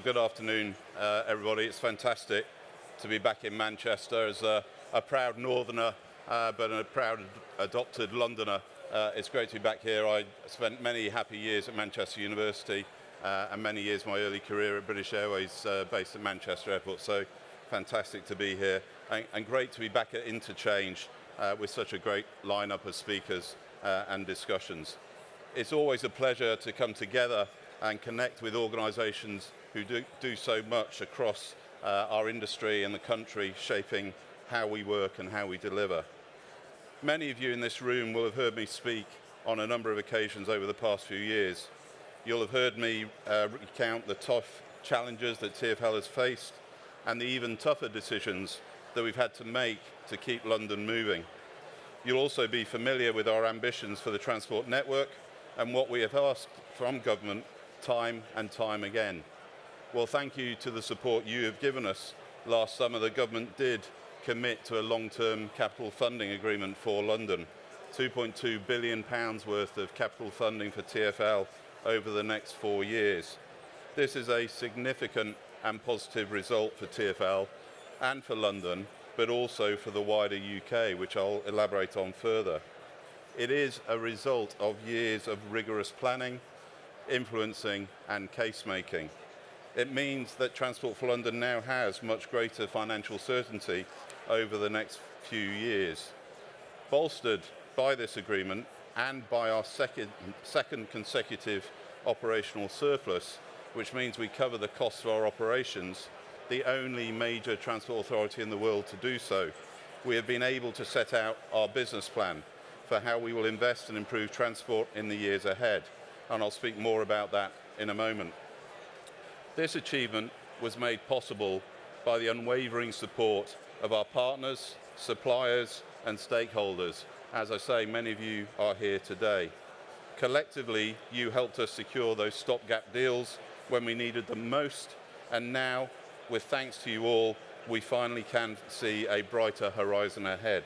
Good afternoon, everybody. It's fantastic to be back in Manchester as a proud northerner, but a proud adopted Londoner. It's great to be back here. I spent many happy years at Manchester University and many years of my early career at British Airways based at Manchester Airport. So fantastic to be here and great to be back at Interchange with such a great lineup of speakers and discussions. It's always a pleasure to come together and connect with organisations who do so much across our industry and the country, shaping how we work and how we deliver. Many of you in this room will have heard me speak on a number of occasions over the past few years. You'll have heard me recount the tough challenges that TfL has faced and the even tougher decisions that we've had to make to keep London moving. You'll also be familiar with our ambitions for the transport network and what we have asked from government time and time again. Well, thank you to the support you have given us. Last summer, the government did commit to a long-term capital funding agreement for London, £2.2 billion worth of capital funding for TfL over the next 4 years. This is a significant and positive result for TfL and for London, but also for the wider UK, which I'll elaborate on further. It is a result of years of rigorous planning, influencing and case making. It means that Transport for London now has much greater financial certainty over the next few years. Bolstered by this agreement and by our second consecutive operational surplus, which means we cover the costs of our operations, the only major transport authority in the world to do so, we have been able to set out our business plan for how we will invest and improve transport in the years ahead. And I'll speak more about that in a moment. This achievement was made possible by the unwavering support of our partners, suppliers and stakeholders. As I say, many of you are here today. Collectively, you helped us secure those stopgap deals when we needed them most, and now, with thanks to you all, we finally can see a brighter horizon ahead.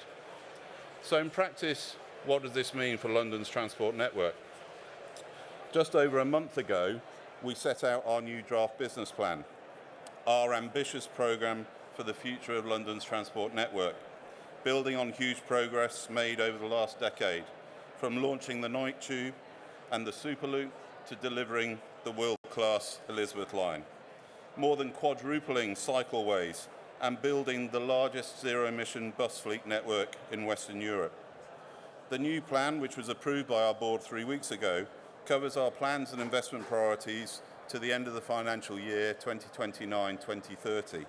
So in practice, what does this mean for London's transport network? Just over a month ago, we set out our new draft business plan, our ambitious programme for the future of London's transport network, building on huge progress made over the last decade, from launching the Night Tube and the Superloop to delivering the world-class Elizabeth Line, more than quadrupling cycleways and building the largest zero-emission bus fleet network in Western Europe. The new plan, which was approved by our board 3 weeks ago, covers our plans and investment priorities to the end of the financial year 2029-2030,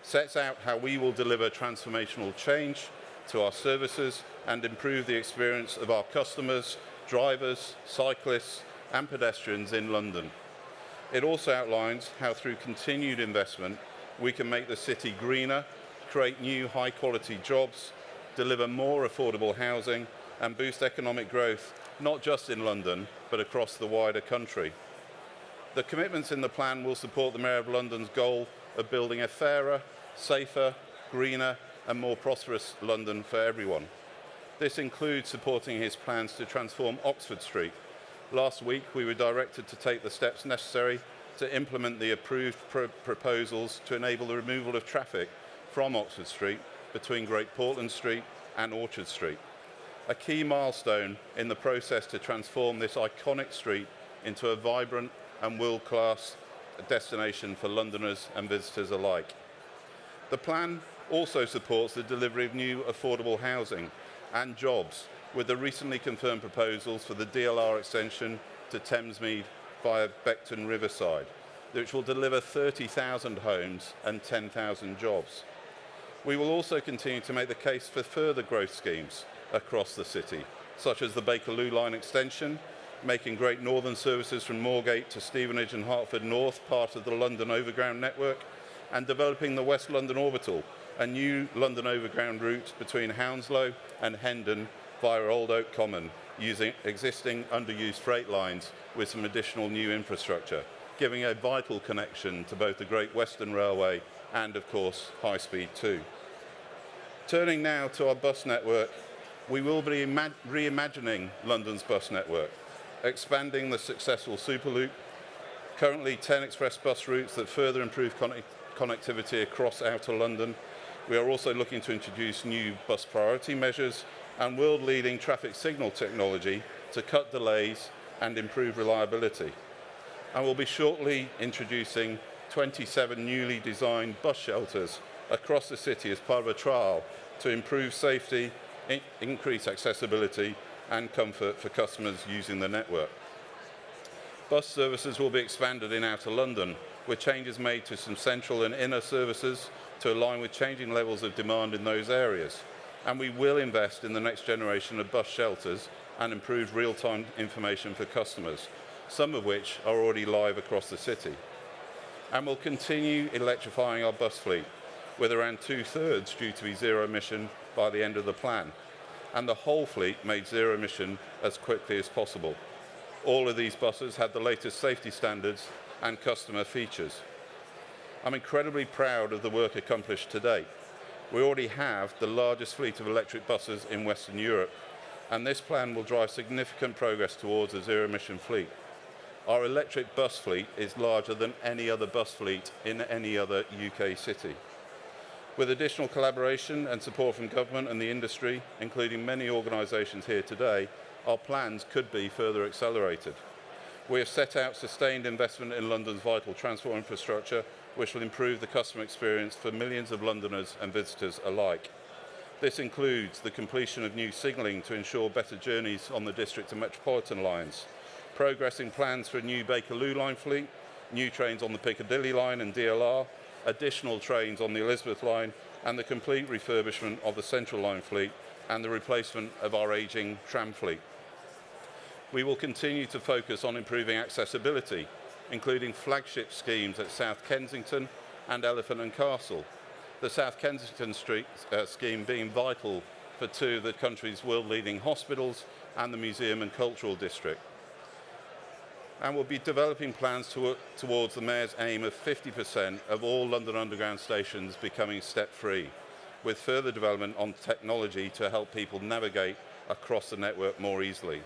sets out how we will deliver transformational change to our services and improve the experience of our customers, drivers, cyclists and pedestrians in London. It also outlines how through continued investment we can make the city greener, create new high-quality jobs, deliver more affordable housing and boost economic growth, not just in London, but across the wider country. The commitments in the plan will support the Mayor of London's goal of building a fairer, safer, greener and more prosperous London for everyone. This includes supporting his plans to transform Oxford Street. Last week, we were directed to take the steps necessary to implement the approved proposals to enable the removal of traffic from Oxford Street between Great Portland Street and Orchard Street. A key milestone in the process to transform this iconic street into a vibrant and world-class destination for Londoners and visitors alike. The plan also supports the delivery of new affordable housing and jobs with the recently confirmed proposals for the DLR extension to Thamesmead via Beckton Riverside, which will deliver 30,000 homes and 10,000 jobs. We will also continue to make the case for further growth schemes across the city, such as the Bakerloo Line extension, making Great Northern services from Moorgate to Stevenage and Hertford North part of the London Overground network, and developing the West London Orbital, a new London Overground route between Hounslow and Hendon via Old Oak Common, using existing underused freight lines with some additional new infrastructure, giving a vital connection to both the Great Western Railway and, of course, High Speed 2. Turning now to our bus network, we will be reimagining London's bus network, expanding the successful Superloop, Currently 10 express bus routes that further improve connectivity across outer London. We are also looking to introduce new bus priority measures and world-leading traffic signal technology to cut delays and improve reliability. And we'll be shortly introducing 27 newly designed bus shelters across the city as part of a trial to improve safety, increase accessibility and comfort for customers using the network. Bus services will be expanded in outer London, with changes made to some central and inner services to align with changing levels of demand in those areas. And we will invest in the next generation of bus shelters and improve real-time information for customers, some of which are already live across the city. And we'll continue electrifying our bus fleet, with around 2/3 due to be zero emission by the end of the plan, and the whole fleet made zero emission as quickly as possible. All of these buses had the latest safety standards and customer features. I'm incredibly proud of the work accomplished to date. We already have the largest fleet of electric buses in Western Europe, and this plan will drive significant progress towards a zero-emission fleet. Our electric bus fleet is larger than any other bus fleet in any other UK city. With additional collaboration and support from government and the industry, including many organisations here today, our plans could be further accelerated. We have set out sustained investment in London's vital transport infrastructure, which will improve the customer experience for millions of Londoners and visitors alike. This includes the completion of new signalling to ensure better journeys on the District and Metropolitan lines, progressing plans for a new Bakerloo line fleet, new trains on the Piccadilly line and DLR, additional trains on the Elizabeth line, and the complete refurbishment of the Central line fleet and the replacement of our ageing tram fleet. We will continue to focus on improving accessibility, including flagship schemes at South Kensington and Elephant and Castle. The South Kensington Street scheme being vital for two of the country's world-leading hospitals and the Museum and Cultural District. And we'll be developing plans towards the Mayor's aim of 50% of all London Underground stations becoming step-free, with further development on technology to help people navigate across the network more easily.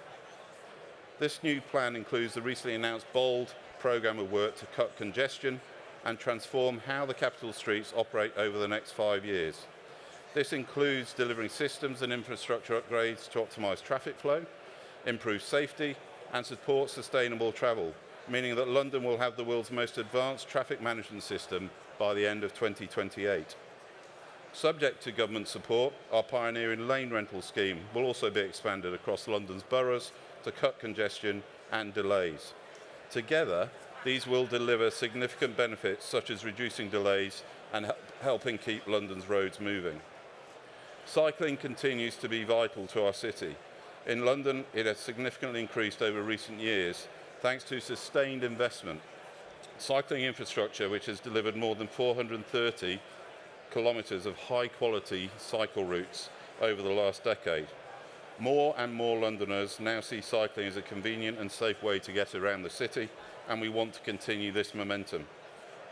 This new plan includes the recently announced BOLD programme of work to cut congestion and transform how the capital streets operate over the next 5 years. This includes delivering systems and infrastructure upgrades to optimise traffic flow, improve safety, and support sustainable travel, meaning that London will have the world's most advanced traffic management system by the end of 2028. Subject to government support, our pioneering lane rental scheme will also be expanded across London's boroughs to cut congestion and delays. Together, these will deliver significant benefits such as reducing delays and helping keep London's roads moving. Cycling continues to be vital to our city. In London, it has significantly increased over recent years thanks to sustained investment. Cycling infrastructure, which has delivered more than 430 kilometres of high-quality cycle routes over the last decade. More and more Londoners now see cycling as a convenient and safe way to get around the city, and we want to continue this momentum.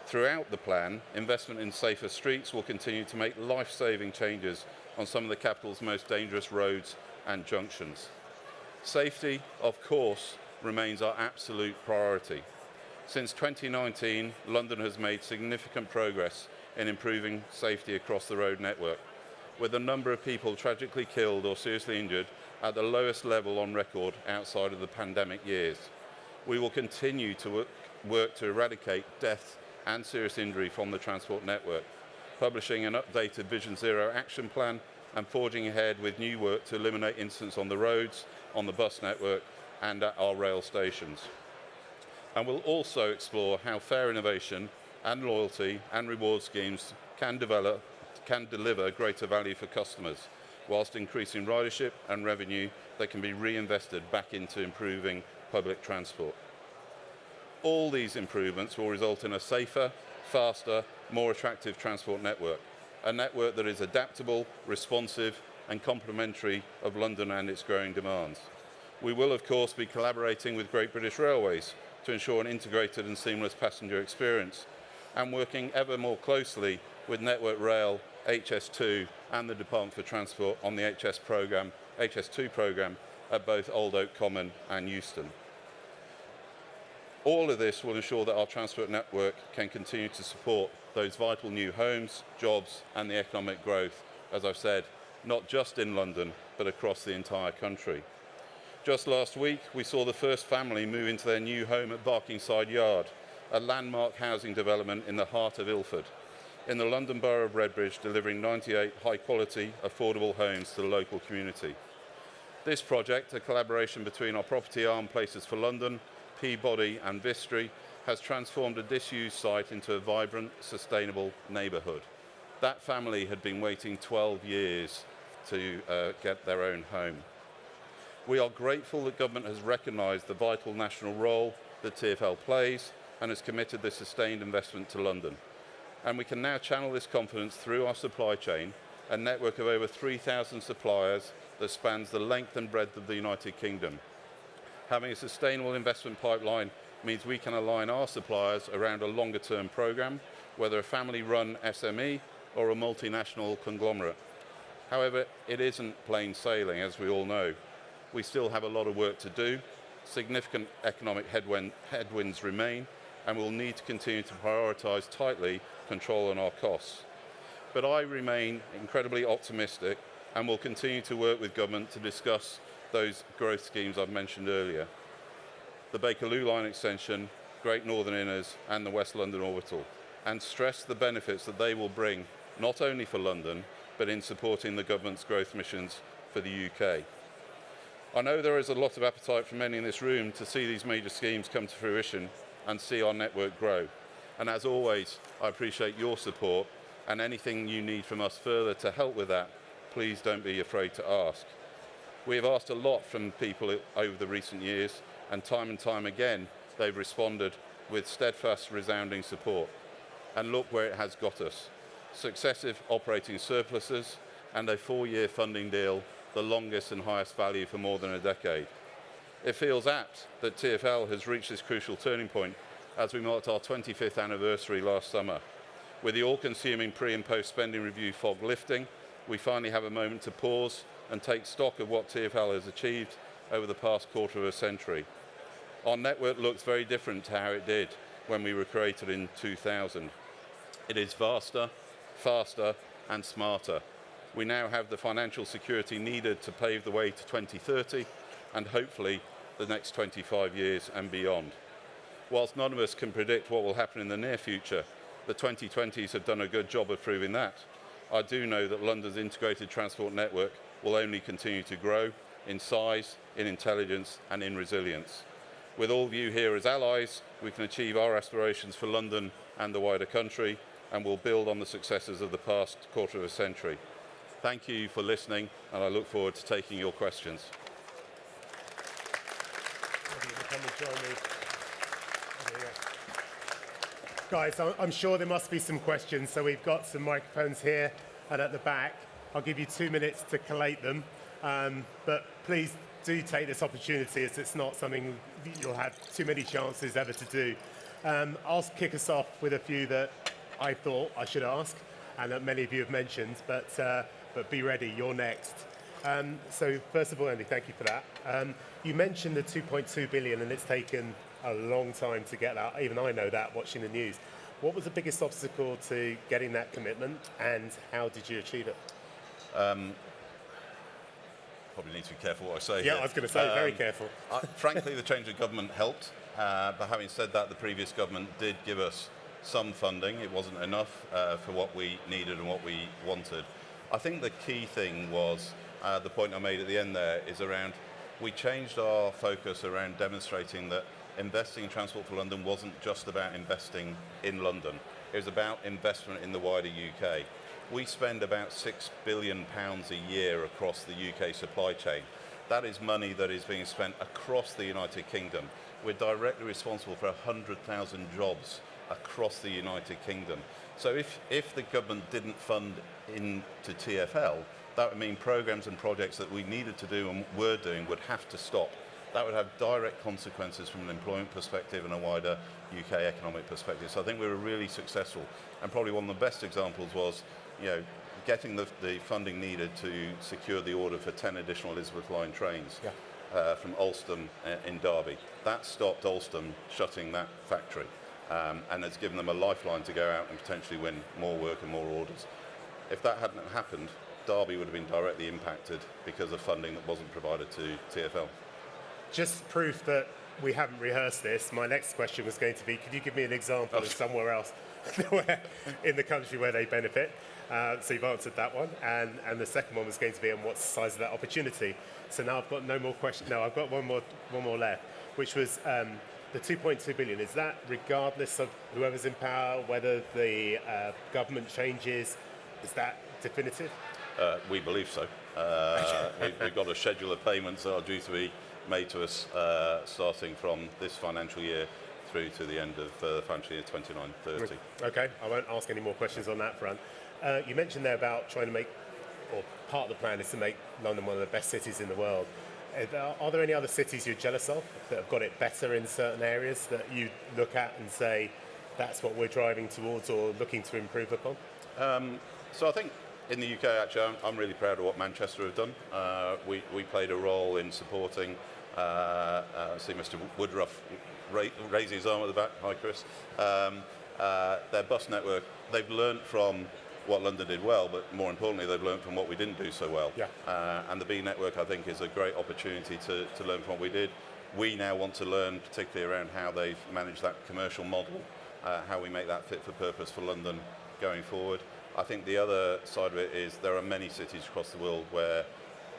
Throughout the plan, investment in safer streets will continue to make life-saving changes on some of the capital's most dangerous roads and junctions. Safety, of course, remains our absolute priority. Since 2019, London has made significant progress in improving safety across the road network, with the number of people tragically killed or seriously injured at the lowest level on record outside of the pandemic years. We will continue to work to eradicate death and serious injury from the transport network, publishing an updated Vision Zero action plan and forging ahead with new work to eliminate incidents on the roads, on the bus network and at our rail stations. And we'll also explore how fair innovation and loyalty and reward schemes can deliver greater value for customers, whilst increasing ridership and revenue that can be reinvested back into improving public transport. All these improvements will result in a safer, faster, more attractive transport network, a network that is adaptable, responsive and complementary of London and its growing demands. We will, of course, be collaborating with Great British Railways to ensure an integrated and seamless passenger experience, and working ever more closely with Network Rail, HS2 and the Department for Transport on the HS2 programme at both Old Oak Common and Euston. All of this will ensure that our transport network can continue to support those vital new homes, jobs, and the economic growth, as I've said, not just in London, but across the entire country. Just last week, we saw the first family move into their new home at Barkingside Yard, a landmark housing development in the heart of Ilford, in the London Borough of Redbridge, delivering 98 high-quality, affordable homes to the local community. This project, a collaboration between our property arm Places for London, Peabody and Vistry, has transformed a disused site into a vibrant, sustainable neighbourhood. That family had been waiting 12 years to get their own home. We are grateful that government has recognised the vital national role that TfL plays and has committed this sustained investment to London. And we can now channel this confidence through our supply chain, a network of over 3,000 suppliers that spans the length and breadth of the United Kingdom. Having a sustainable investment pipeline means we can align our suppliers around a longer-term programme, whether a family-run SME or a multinational conglomerate. However, it isn't plain sailing, as we all know. We still have a lot of work to do. Significant economic headwinds remain, and we'll need to continue to prioritise tightly control on our costs. But I remain incredibly optimistic and will continue to work with government to discuss those growth schemes I've mentioned earlier. The Bakerloo line extension, Great Northern Inners and the West London Orbital, and stress the benefits that they will bring, not only for London, but in supporting the government's growth missions for the UK. I know there is a lot of appetite from many in this room to see these major schemes come to fruition and see our network grow. And as always, I appreciate your support, and anything you need from us further to help with that, please don't be afraid to ask. We have asked a lot from people over the recent years, and time again, they've responded with steadfast, resounding support. And look where it has got us. Successive operating surpluses and a 4-year funding deal, the longest and highest value for more than a decade. It feels apt that TfL has reached this crucial turning point as we marked our 25th anniversary last summer. With the all-consuming pre- and post-spending review fog lifting, we finally have a moment to pause and take stock of what TfL has achieved over the past quarter of a century. Our network looks very different to how it did when we were created in 2000. It is vaster, faster and smarter. We now have the financial security needed to pave the way to 2030 and hopefully the next 25 years and beyond. Whilst none of us can predict what will happen in the near future, the 2020s have done a good job of proving that. I do know that London's integrated transport network will only continue to grow in size, in intelligence and in resilience. With all of you here as allies, we can achieve our aspirations for London and the wider country, and we'll build on the successes of the past quarter of a century. Thank you for listening, and I look forward to taking your questions. Guys, I'm sure there must be some questions, so we've got some microphones here and at the back. I'll give you 2 minutes to collate them, but please do take this opportunity as it's not something you'll have too many chances ever to do. I'll kick us off with a few that I thought I should ask and that many of you have mentioned, but be ready, you're next. So first of all, Andy, thank you for that. You mentioned the 2.2 billion and it's taken a long time to get that. Even I know that watching the news. What was the biggest obstacle to getting that commitment and how did you achieve it? Probably need to be careful what I say Yeah, here. I was going to say, very careful. Frankly, the change of government helped, but having said that, the previous government did give us some funding. It wasn't enough for what we needed and what we wanted. I think the key thing was, the point I made at the end there, is around, we changed our focus around demonstrating that investing in Transport for London wasn't just about investing in London. It was about investment in the wider UK. We spend about £6 billion a year across the UK supply chain. That is money that is being spent across the United Kingdom. We're directly responsible for 100,000 jobs across the United Kingdom. So if the government didn't fund into TfL, that would mean programs and projects that we needed to do and were doing would have to stop. That would have direct consequences from an employment perspective and a wider UK economic perspective. So I think we were really successful. And probably one of the best examples was, getting the funding needed to secure the order for 10 additional Elizabeth Line trains. Yeah. from Alstom in Derby. That stopped Alstom shutting that factory, and it's given them a lifeline to go out and potentially win more work and more orders. If that hadn't happened, Derby would have been directly impacted because of funding that wasn't provided to TfL. Just proof that we haven't rehearsed this, my next question was going to be, could you give me an example of somewhere else in the country where they benefit? So you've answered that one. And the second one was going to be on what's the size of that opportunity. So now I've got no more questions. No, I've got one more left, which was the 2.2 billion. Is that regardless of whoever's in power, whether the government changes? Is that definitive? We believe so. We've got a schedule of payments that are due to be made to us starting from this financial year through to the end of financial year 29-30. Okay, I won't ask any more questions on that front. You mentioned there about trying to make, or part of the plan is to make London one of the best cities in the world. Are there any other cities you're jealous of that have got it better in certain areas that you look at and say, that's what we're driving towards or looking to improve upon? So I think in the UK, actually, I'm really proud of what Manchester have done. We played a role in supporting, see Mr. Woodruff raise his arm at the back. Hi, Chris. Their bus network, they've learnt from what London did well, but more importantly, they've learnt from what we didn't do so well. Yeah. And the B network, I think, is a great opportunity to learn from what we did. We now want to learn, particularly around how they've managed that commercial model, how we make that fit for purpose for London going forward. I think the other side of it is there are many cities across the world where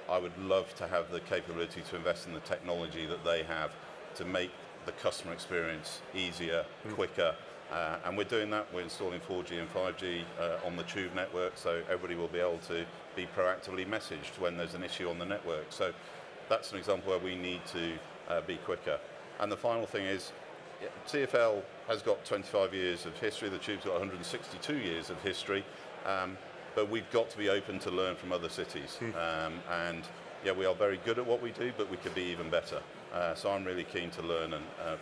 I would love to have the capability to invest in the technology that they have to make the customer experience easier, quicker, and we're doing that. We're installing 4G and 5G on the Tube network, so everybody will be able to be proactively messaged when there's an issue on the network. So that's an example where we need to be quicker. And the final thing is, TfL has got 25 years of history, the Tube's got 162 years of history, but we've got to be open to learn from other cities. And yeah, we are very good at what we do, but we could be even better. So I'm really keen to learn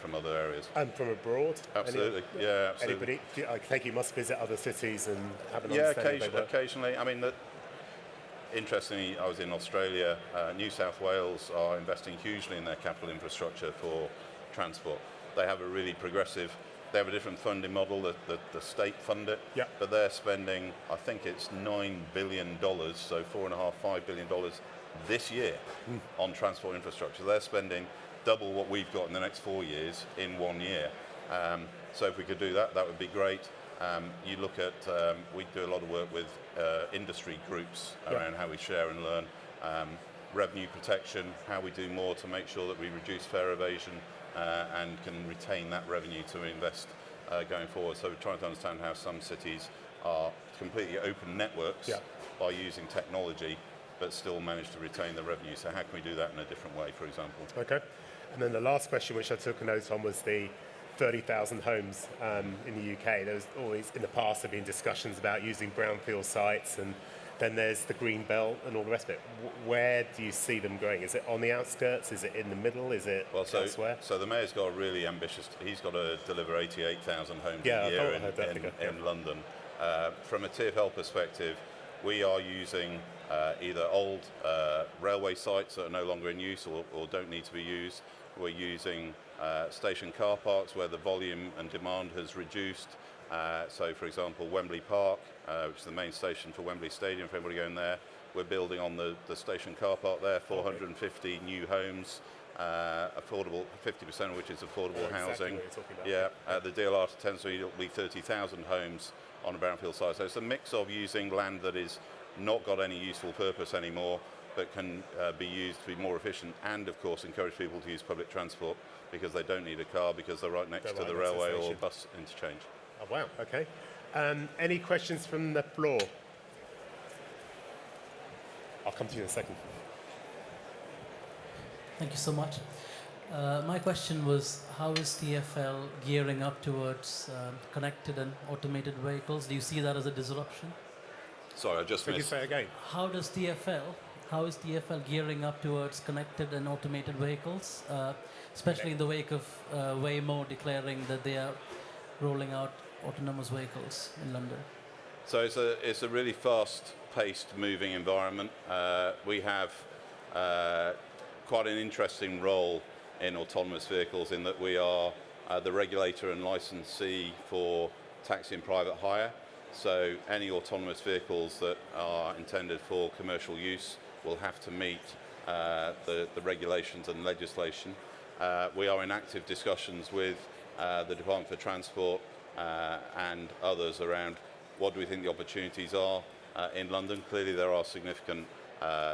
from other areas. And from abroad? Absolutely, yeah, absolutely. Anybody, I think you must visit other cities and have an understanding of occasionally. I mean, interestingly, I was in Australia. New South Wales are investing hugely in their capital infrastructure for transport. They have a really progressive, they have a different funding model, the state fund it, but they're spending, I think it's $9 billion, so $4.5–5 billion this year on transport infrastructure. They're spending double what we've got in the next 4 years in 1 year. So if we could do that, that would be great. You look at, we do a lot of work with industry groups around how we share and learn. Revenue protection, how we do more to make sure that we reduce fare evasion and can retain that revenue to invest going forward. So we're trying to understand how some cities are completely open networks by using technology, but still manage to retain the revenue. So how can we do that in a different way, for example? Okay. And then the last question, which I took a note on, was the 30,000 homes in the UK. There's always, in the past, have been discussions about using brownfield sites, and then there's the green belt and all the rest of it. Where do you see them going? Is it on the outskirts? Is it in the middle? Is it elsewhere? So the mayor's got a really ambitious, he's got to deliver 88,000 homes a year in London. From a TfL perspective, we are using either old railway sites that are no longer in use or don't need to be used. We're using station car parks where the volume and demand has reduced. So, for example, Wembley Park, which is the main station for Wembley Stadium, for everybody going there, we're building on the station car park there, 450 new homes, affordable, 50% of which is affordable housing. The DLR tends to be 30,000 homes on a brownfield site. So it's a mix of using land that is not got any useful purpose anymore, but can be used to be more efficient, and of course encourage people to use public transport because they don't need a car because they're right next to the railway or bus interchange. Oh, wow, okay. Any questions from the floor? I'll come to you in a second. Thank you so much. My question was, how is TfL gearing up towards connected and automated vehicles? Do you see that as a disruption? Sorry, I just missed. Can you say again? How is TfL gearing up towards connected and automated vehicles, especially in the wake of Waymo declaring that they are rolling out autonomous vehicles in London? So it's a really fast-paced, moving environment. We have quite an interesting role in autonomous vehicles in that we are the regulator and licensee for taxi and private hire. So any autonomous vehicles that are intended for commercial use will have to meet the regulations and legislation. We are in active discussions with the Department for Transport and others around what do we think the opportunities are in London. Clearly there are significant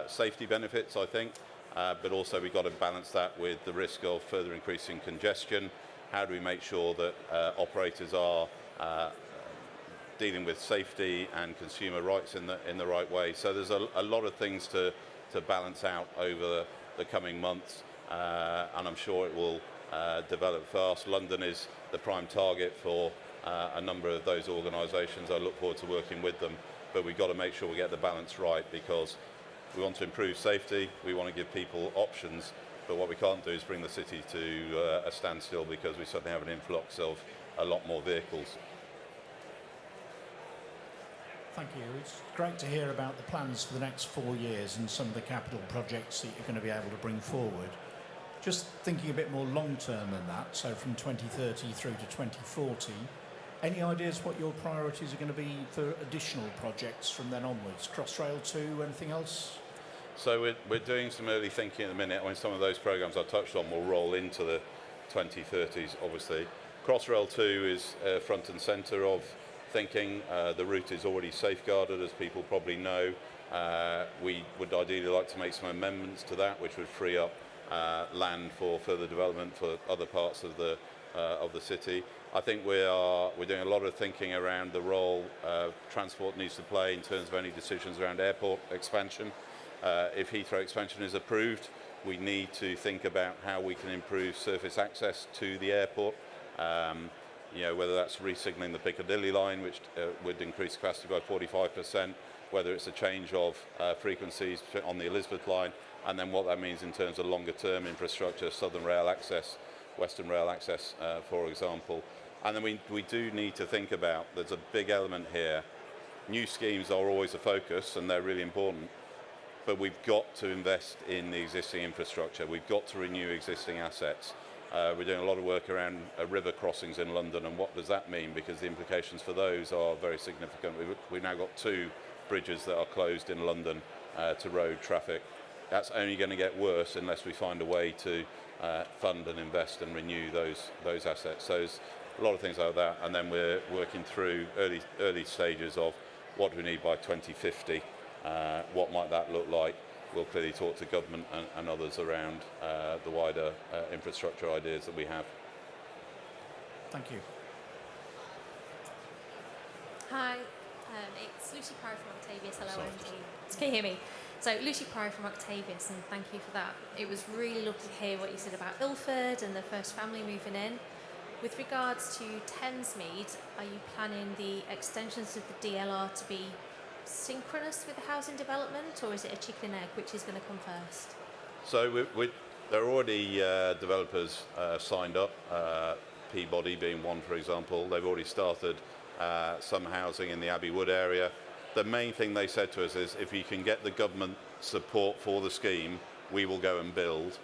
safety benefits, I think, but also we've got to balance that with the risk of further increasing congestion. How do we make sure that operators are dealing with safety and consumer rights in the right way? So there's a lot of things to balance out over the coming months, and I'm sure it will develop fast. London is the prime target for a number of those organisations. I look forward to working with them, but we've got to make sure we get the balance right, because we want to improve safety, we want to give people options, but what we can't do is bring the city to a standstill, because we suddenly have an influx of a lot more vehicles. Thank you. It's great to hear about the plans for the next 4 years and some of the capital projects that you're going to be able to bring forward. Just thinking a bit more long term than that, so from 2030 through to 2040, any ideas what your priorities are going to be for additional projects from then onwards? Crossrail 2, anything else? So we're doing some early thinking at the minute. I mean, some of those programs I touched on will roll into the 2030s, obviously. Crossrail 2 is front and centre of thinking. The route is already safeguarded, as people probably know. We would ideally like to make some amendments to that, which would free up land for further development for other parts of the city. I think we're doing a lot of thinking around the role transport needs to play in terms of any decisions around airport expansion. If Heathrow expansion is approved, we need to think about how we can improve surface access to the airport. Whether that's re-signalling the Piccadilly line, which would increase capacity by 45%, whether it's a change of frequencies on the Elizabeth line, and then what that means in terms of longer term infrastructure, Southern Rail access, Western Rail access, for example. And then we do need to think about, there's a big element here. New schemes are always a focus and they're really important, but we've got to invest in the existing infrastructure. We've got to renew existing assets. We're doing a lot of work around river crossings in London, and what does that mean? Because the implications for those are very significant. We've now got 2 bridges that are closed in London to road traffic. That's only going to get worse unless we find a way to fund and invest and renew those assets. So there's a lot of things like that, and then we're working through early stages of what do we need by 2050. What might that look like? We'll clearly talk to government and others around the wider infrastructure ideas that we have. Thank you. Hi, it's Lucy Pryor from Octavius. Hello, Andy. Can you hear me? So Lucy Pryor from Octavius, and thank you for that. It was really lovely to hear what you said about Ilford and the first family moving in. With regards to Thamesmead, are you planning the extensions of the DLR to be synchronous with the housing development, or is it a chicken and egg, which is going to come first? So there are already developers signed up, Peabody being one, for example. They've already started some housing in the Abbey Wood area. The main thing they said to us is, if you can get the government support for the scheme, we will go and build.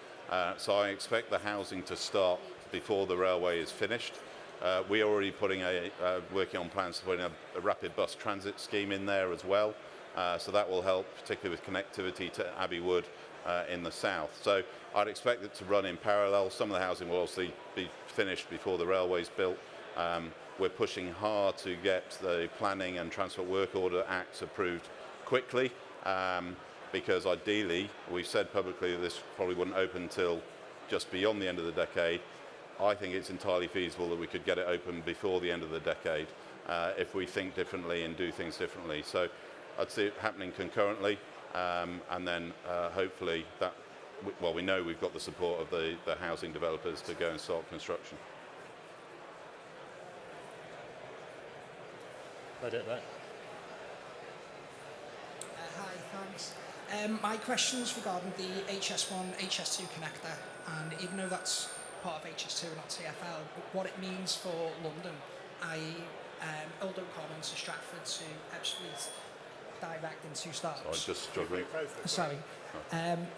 So I expect the housing to start before the railway is finished. We are already working on plans to put in a rapid bus transit scheme in there as well. So that will help, particularly with connectivity to Abbey Wood in the south. So I'd expect it to run in parallel. Some of the housing will obviously be finished before the railway's built. We're pushing hard to get the Planning and Transport Work Order Acts approved quickly, because ideally, we've said publicly that this probably wouldn't open until just beyond the end of the decade. I think it's entirely feasible that we could get it open before the end of the decade if we think differently and do things differently. So I'd see it happening concurrently, and then hopefully that, well, we know we've got the support of the housing developers to go and start construction. Right at that. Hi, thanks. My question's regarding the HS1, HS2 connector, and even though that's part of HS2 and not TfL, what it means for London, i.e. Oldham Commons to Stratford to Ebbsfleet, direct in 2 stops. So I'm just struggling. Sorry.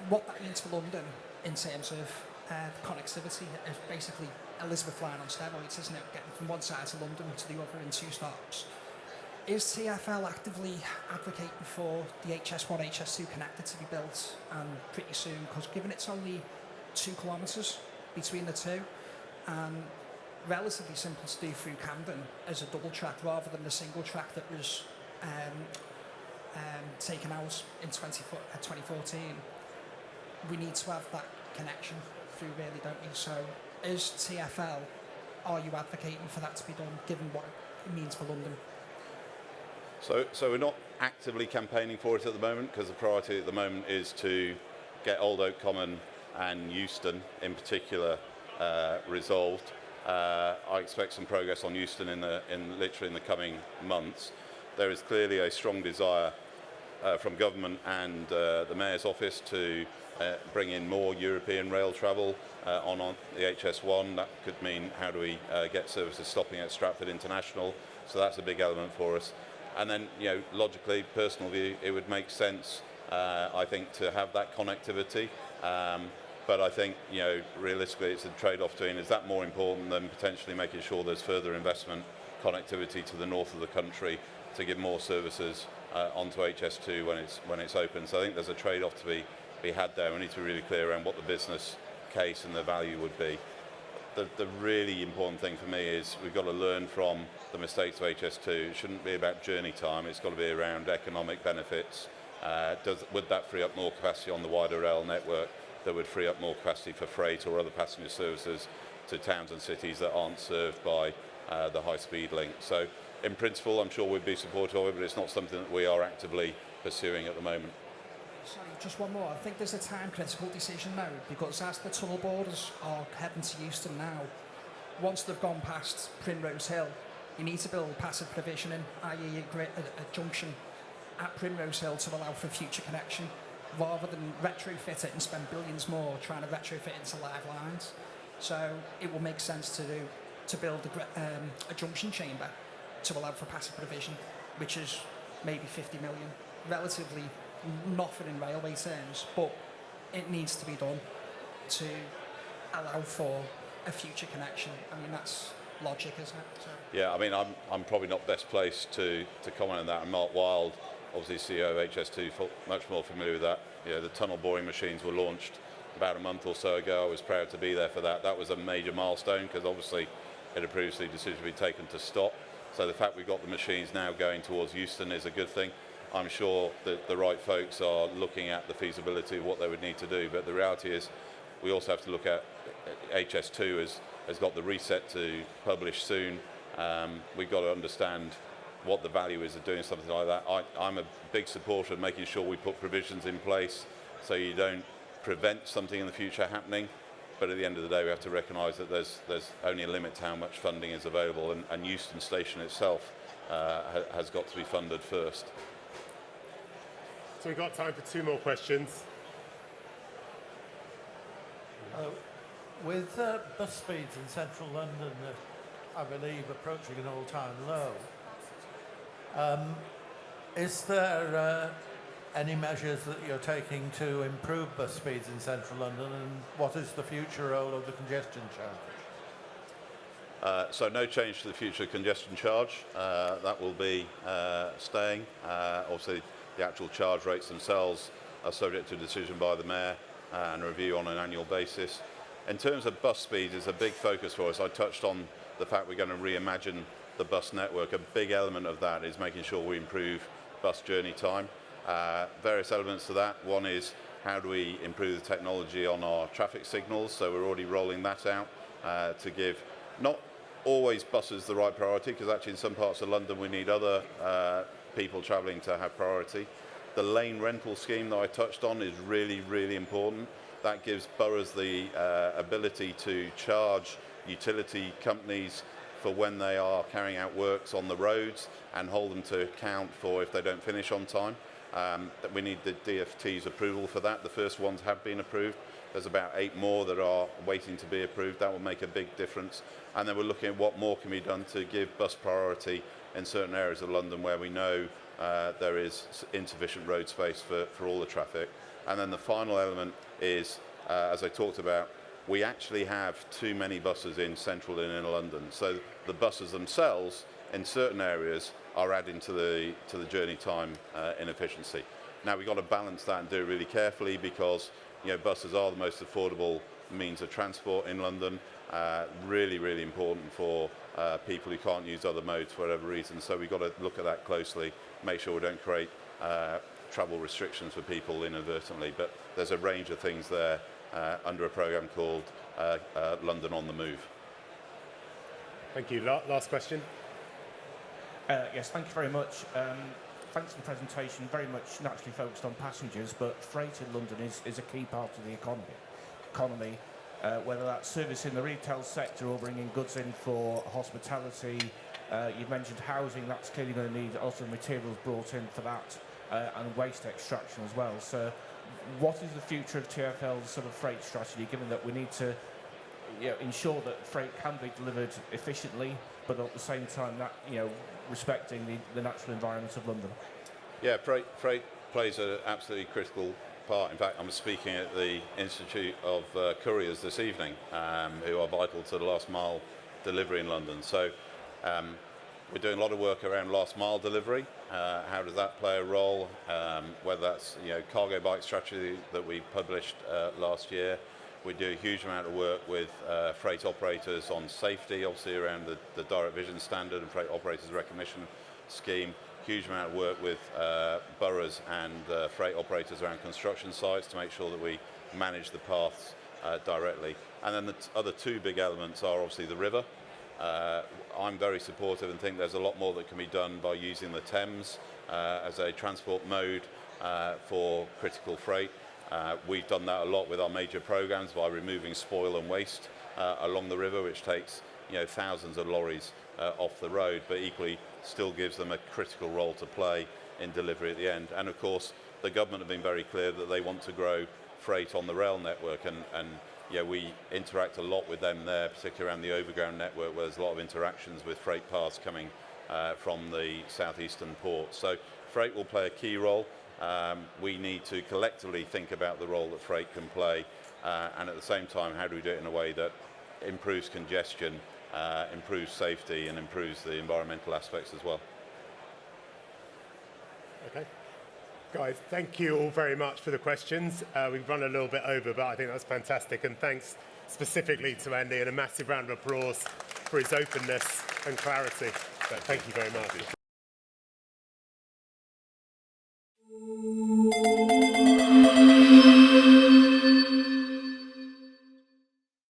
What that means for London, in terms of the connectivity. It's basically Elizabeth line on steroids, isn't it? Getting from one side to London to the other in 2 stops. Is TfL actively advocating for the HS1, HS2 connector to be built and pretty soon? Because given it's only 2 kilometres between the two and relatively simple to do through Camden as a double track rather than the single track that was taken out in 2014, we need to have that connection through really, don't we? So as TfL, are you advocating for that to be done given what it means for London? So we're not actively campaigning for it at the moment because the priority at the moment is to get Old Oak Common and Euston in particular resolved. I expect some progress on Euston in literally in the coming months. There is clearly a strong desire from government and the Mayor's office to bring in more European rail travel on the HS1. That could mean how do we get services stopping at Stratford International. So that's a big element for us. And then, logically, personal view, it would make sense, I think, to have that connectivity. But I think, realistically, it's a trade-off between is that more important than potentially making sure there's further investment connectivity to the north of the country to give more services onto HS2 when it's open. So I think there's a trade-off to be had there. We need to be really clear around what the business case and the value would be. The really important thing for me is we've got to learn from the mistakes of HS2. It shouldn't be about journey time. It's got to be around economic benefits. Would that free up more capacity on the wider rail network that would free up more capacity for freight or other passenger services to towns and cities that aren't served by the high-speed link? So in principle, I'm sure we'd be supportive of it, but it's not something that we are actively pursuing at the moment. Sorry, just one more. I think there's a time-critical decision now because as the tunnel boarders are heading to Euston now, once they've gone past Primrose Hill, you need to build passive provisioning, i.e. a junction at Primrose Hill to allow for future connection, rather than retrofit it and spend billions more trying to retrofit into live lines. So it will make sense to build a junction chamber to allow for passive provision, which is maybe 50 million, relatively nothing in railway terms, but it needs to be done to allow for a future connection. I mean, that's logic, isn't it? So. Yeah, I mean, I'm probably not best placed to comment on that. And Mark Wilde, obviously CEO of HS2, much more familiar with that. The tunnel boring machines were launched about a month or so ago. I was proud to be there for that. That was a major milestone because obviously it had previously decision to be taken to stop. So the fact we've got the machines now going towards Euston is a good thing. I'm sure that the right folks are looking at the feasibility of what they would need to do. But the reality is we also have to look at HS2 has got the reset to publish soon. We've got to understand what the value is of doing something like that. I'm a big supporter of making sure we put provisions in place so you don't prevent something in the future happening. But at the end of the day, we have to recognise that there's only a limit to how much funding is available, and Euston Station itself has got to be funded first. So we've got time for 2 more questions. With bus speeds in central London, I believe, approaching an all-time low, is there any measures that you're taking to improve bus speeds in central London, and what is the future role of the congestion charge? So no change to the future congestion charge. That will be staying. Obviously, the actual charge rates themselves are subject to decision by the Mayor and review on an annual basis. In terms of bus speeds, it's a big focus for us. I touched on the fact we're going to reimagine the bus network. A big element of that is making sure we improve bus journey time. Various elements to that. One is how do we improve the technology on our traffic signals? So we're already rolling that out to give not always buses the right priority, because actually in some parts of London we need other people travelling to have priority. The lane rental scheme that I touched on is really, really important. That gives boroughs the ability to charge utility companies for when they are carrying out works on the roads and hold them to account for if they don't finish on time. That we need the DFT's approval for that. The first ones have been approved. There's about 8 more that are waiting to be approved. That will make a big difference. And then we're looking at what more can be done to give bus priority in certain areas of London where we know there is insufficient road space for all the traffic. And then the final element is as I talked about, we actually have too many buses in central and inner London. So the buses themselves in certain areas are adding to the journey time inefficiency. Now we've got to balance that and do it really carefully, because buses are the most affordable means of transport in London. Really, really important for people who can't use other modes for whatever reason. So we've got to look at that closely, make sure we don't create travel restrictions for people inadvertently. But there's a range of things there under a programme called London on the Move. Thank you. Last question. Yes, thank you very much. Thanks for the presentation. Very much naturally focused on passengers, but freight in London is a key part of the economy. Whether that's servicing the retail sector or bringing goods in for hospitality. You've mentioned housing. That's clearly going to need also materials brought in for that, and waste extraction as well. So what is the future of TfL's sort of freight strategy, given that we need to ensure that freight can be delivered efficiently, but at the same time that respecting the natural environment of London? Yeah, freight plays an absolutely critical part. In fact, I'm speaking at the Institute of Couriers this evening, who are vital to the last mile delivery in London. So we're doing a lot of work around last mile delivery. How does that play a role? Whether that's cargo bike strategy that we published last year. We do a huge amount of work with freight operators on safety, obviously around the Direct Vision Standard and Freight Operators Recognition Scheme. Huge amount of work with boroughs and freight operators around construction sites to make sure that we manage the paths directly. And then the other two big elements are obviously the river. I'm very supportive and think there's a lot more that can be done by using the Thames as a transport mode for critical freight. We've done that a lot with our major programs by removing spoil and waste along the river, which takes thousands of lorries off the road, but equally still gives them a critical role to play in delivery at the end. And of course, the government have been very clear that they want to grow freight on the rail network, and we interact a lot with them there, particularly around the overground network, where there's a lot of interactions with freight paths coming from the southeastern ports. So freight will play a key role. We need to collectively think about the role that freight can play, and at the same time, how do we do it in a way that improves congestion, improves safety, and improves the environmental aspects as well. Okay. Guys, thank you all very much for the questions. We've run a little bit over, but I think that's fantastic. And thanks specifically to Andy, and a massive round of applause for his openness and clarity. So thank you very much.